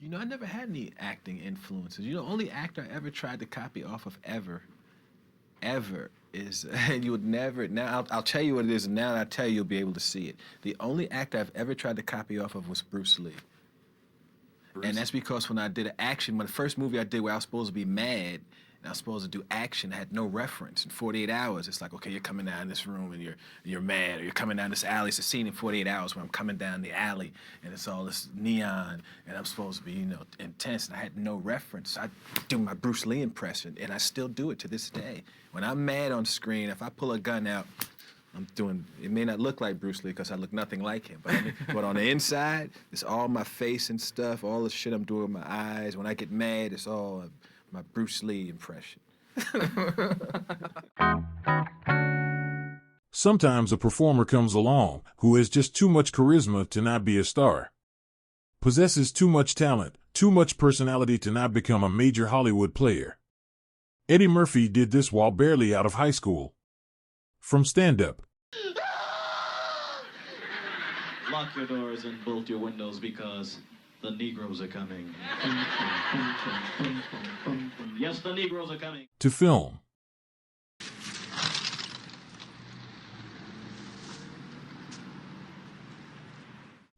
You know, I never had any acting influences. You know, only actor I ever tried to copy off of ever is, and you would never, now I'll tell you what it is, and now that I tell you, you'll be able to see it. The only actor I've ever tried to copy off of was Bruce Lee. And that's because when I did an action, when the first movie I did where I was supposed to be mad, and I was supposed to do action, I had no reference. In 48 hours, it's like, okay, you're coming down this room and you're mad, or you're coming down this alley. It's a scene in 48 hours where I'm coming down the alley and it's all this neon and I'm supposed to be, you know, intense, and I had no reference. I do my Bruce Lee impression, and I still do it to this day. When I'm mad on screen, if I pull a gun out, I'm doing, it may not look like Bruce Lee because I look nothing like him, but on the inside, it's all my face and stuff, all the shit I'm doing with my eyes. When I get mad, it's all my Bruce Lee impression. Sometimes a performer comes along who has just too much charisma to not be a star, possesses too much talent, too much personality to not become a major Hollywood player. Eddie Murphy did this while barely out of high school. From stand-up. Lock your doors and bolt your windows because the Negroes are coming. Yes, the Negroes are coming. To film.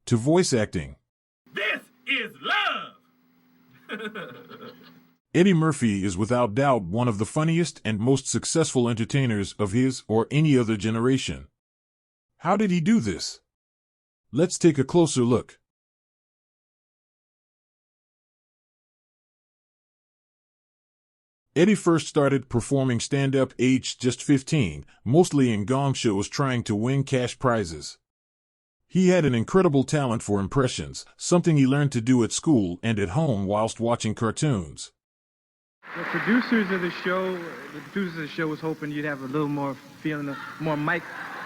To voice acting. This is love! Eddie Murphy is without doubt one of the funniest and most successful entertainers of his or any other generation. How did he do this? Let's take a closer look. Eddie first started performing stand-up aged just 15, mostly in gong shows trying to win cash prizes. He had an incredible talent for impressions, something he learned to do at school and at home whilst watching cartoons. The producers of the show was hoping you'd have a little more feeling, more Mike,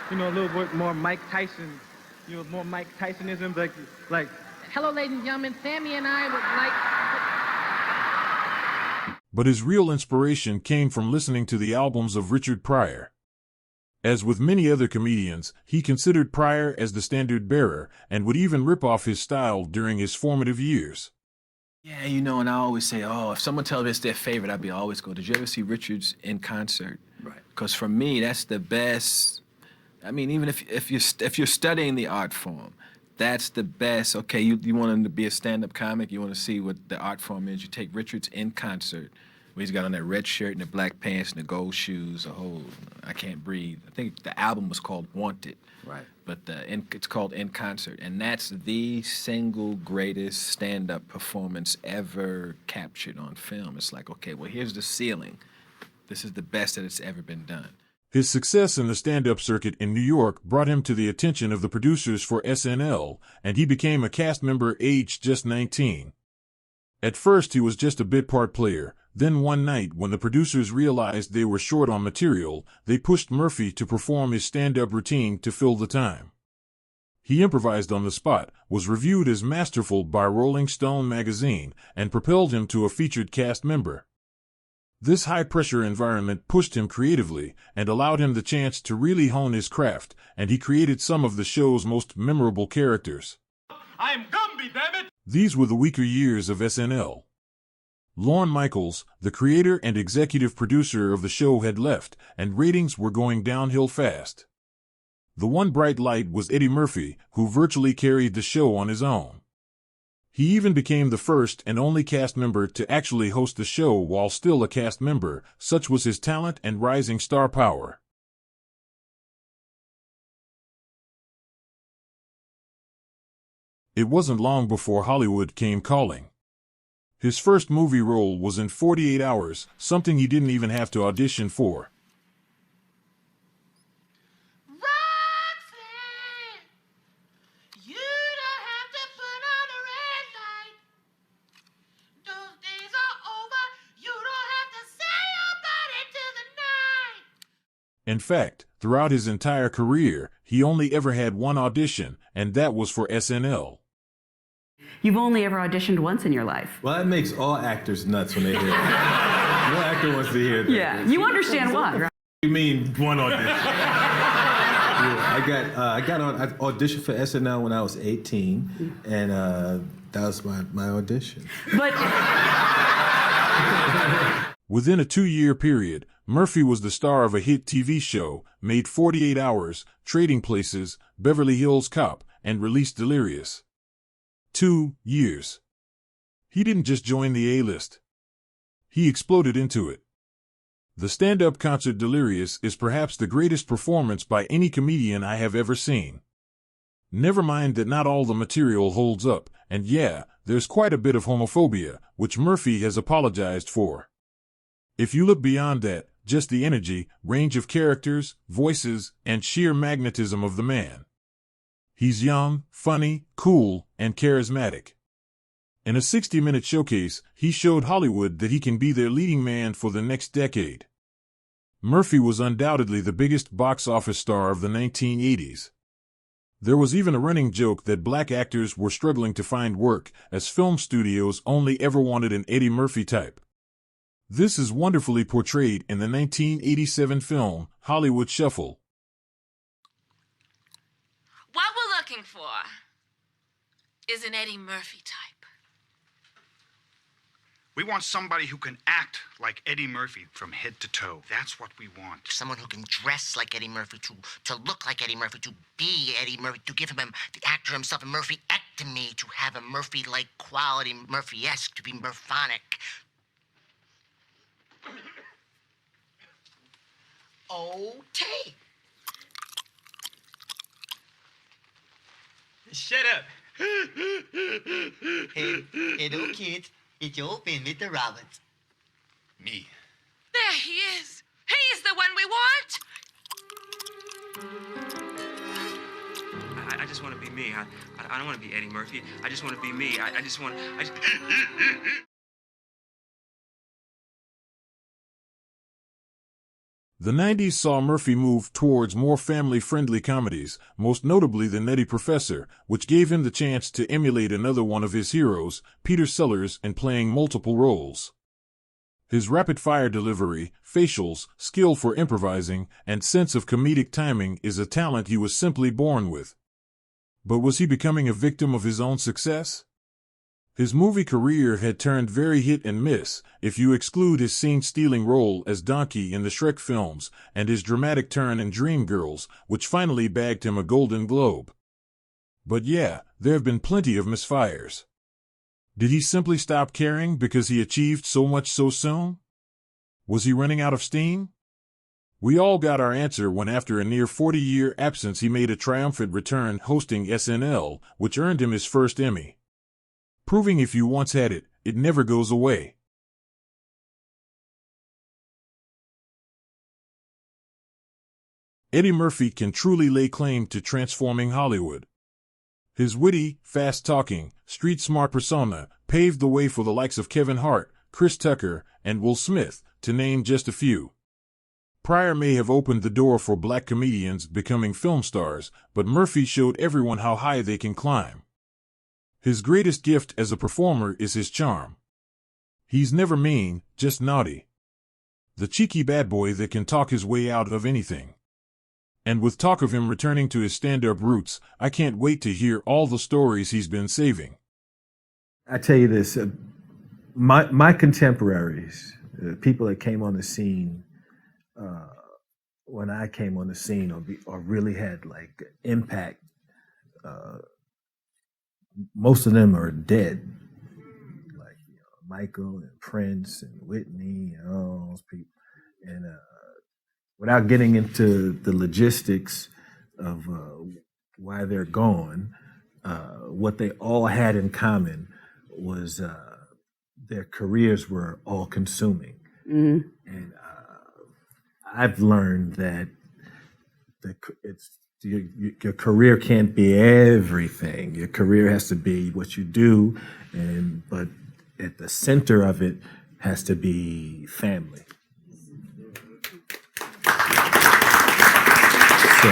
you know, a little bit more Mike Tyson, you know, more Mike Tysonism, like, hello, ladies and gentlemen, Sammy and I would like. But his real inspiration came from listening to the albums of Richard Pryor. As with many other comedians, he considered Pryor as the standard bearer and would even rip off his style during his formative years. Yeah, you know, and I always say, oh, if someone tells me it's their favorite, I'd always go, did you ever see Richards in concert? Right. Because for me, that's the best. I mean, even if you're studying the art form, that's the best. Okay, you want him to be a stand-up comic, you want to see what the art form is, you take Richards in concert, where he's got on that red shirt and the black pants and the gold shoes, a whole, I Can't Breathe. I think the album was called Wanted. Right. But it's called In Concert, and that's the single greatest stand-up performance ever captured on film. It's like, okay, well, here's the ceiling. This is the best that it's ever been done. His success in the stand-up circuit in New York brought him to the attention of the producers for SNL, and he became a cast member aged just 19. At first, he was just a bit part player. Then one night, when the producers realized they were short on material, they pushed Murphy to perform his stand-up routine to fill the time. He improvised on the spot, was reviewed as masterful by Rolling Stone magazine, and propelled him to a featured cast member. This high-pressure environment pushed him creatively and allowed him the chance to really hone his craft, and he created some of the show's most memorable characters. I'm Gumby, damn it! These were the weaker years of SNL. Lorne Michaels, the creator and executive producer of the show, had left, and ratings were going downhill fast. The one bright light was Eddie Murphy, who virtually carried the show on his own. He even became the first and only cast member to actually host the show while still a cast member, such was his talent and rising star power. It wasn't long before Hollywood came calling. His first movie role was in 48 Hours, something he didn't even have to audition for. Roxanne, you don't have to put on a red light. Those days are over. You don't have to sell your body to the night. In fact, throughout his entire career, he only ever had one audition, and that was for SNL. You've only ever auditioned once in your life. Well, that makes all actors nuts when they hear that. No actor wants to hear that. Yeah, you understand why, right? You mean one audition? I auditioned for SNL when I was 18, and that was my audition. But Within a 2-year period, Murphy was the star of a hit TV show, made 48 Hours, Trading Places, Beverly Hills Cop, and released Delirious. 2 years. He didn't just join the A-list. He exploded into it. The stand-up concert Delirious is perhaps the greatest performance by any comedian I have ever seen. Never mind that not all the material holds up, and yeah, there's quite a bit of homophobia, which Murphy has apologized for. If you look beyond that, just the energy, range of characters, voices, and sheer magnetism of the man. He's young, funny, cool, and charismatic. In a 60-minute showcase, he showed Hollywood that he can be their leading man for the next decade. Murphy was undoubtedly the biggest box office star of the 1980s. There was even a running joke that black actors were struggling to find work, as film studios only ever wanted an Eddie Murphy type. This is wonderfully portrayed in the 1987 film Hollywood Shuffle. What we're looking for is an Eddie Murphy type. We want somebody who can act like Eddie Murphy from head to toe. That's what we want. Someone who can dress like Eddie Murphy, to look like Eddie Murphy, to be Eddie Murphy, to give him the actor himself a Murphy-ectomy, to have a Murphy-like quality, Murphy-esque, to be Murphonic. Okay. Shut up. Hey, hello, kids. It's your old friend, Mr. Roberts. Me. There he is. He's the one we want. I just want to be me. I don't want to be Eddie Murphy. I just want to be me. I just want. The 90s saw Murphy move towards more family-friendly comedies, most notably The Nutty Professor, which gave him the chance to emulate another one of his heroes, Peter Sellers, in playing multiple roles. His rapid-fire delivery, facials, skill for improvising, and sense of comedic timing is a talent he was simply born with. But was he becoming a victim of his own success? His movie career had turned very hit and miss, if you exclude his scene-stealing role as Donkey in the Shrek films and his dramatic turn in Dreamgirls, which finally bagged him a Golden Globe. But yeah, there have been plenty of misfires. Did he simply stop caring because he achieved so much so soon? Was he running out of steam? We all got our answer when after a near 40-year absence he made a triumphant return hosting SNL, which earned him his first Emmy. Proving if you once had it, it never goes away. Eddie Murphy can truly lay claim to transforming Hollywood. His witty, fast-talking, street-smart persona paved the way for the likes of Kevin Hart, Chris Tucker, and Will Smith, to name just a few. Pryor may have opened the door for black comedians becoming film stars, but Murphy showed everyone how high they can climb. His greatest gift as a performer is his charm. He's never mean, just naughty. The cheeky bad boy that can talk his way out of anything. And with talk of him returning to his stand-up roots, I can't wait to hear all the stories he's been saving. I tell you this, my contemporaries, people that came on the scene when I came on the scene or really had like impact, most of them are dead, like Michael and Prince and Whitney and all those people. And without getting into the logistics of why they're gone, what they all had in common was their careers were all consuming. Mm-hmm. And I've learned that your career can't be everything. Your career has to be what you do, but at the center of it has to be family. So